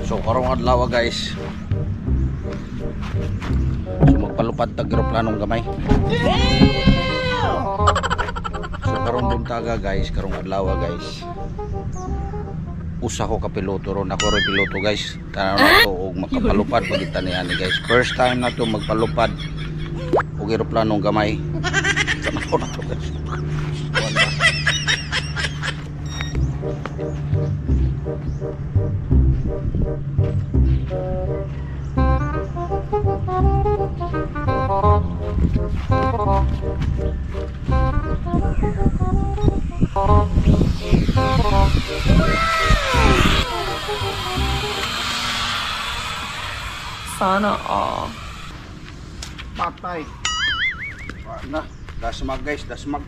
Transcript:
So karong adlaw guys, so magpalupad tag eroplanong gamay. So karong buntaga guys, karong adlaw guys, usa ko ka piloto ron, ako rin piloto guys. Tanaw na to og makapalupad pagitan niya ni guys. First time na to magpalupad og eroplanong gamay. Tanaw na to guys. Sana all. Patay. Na, dasmag guys, dasmag.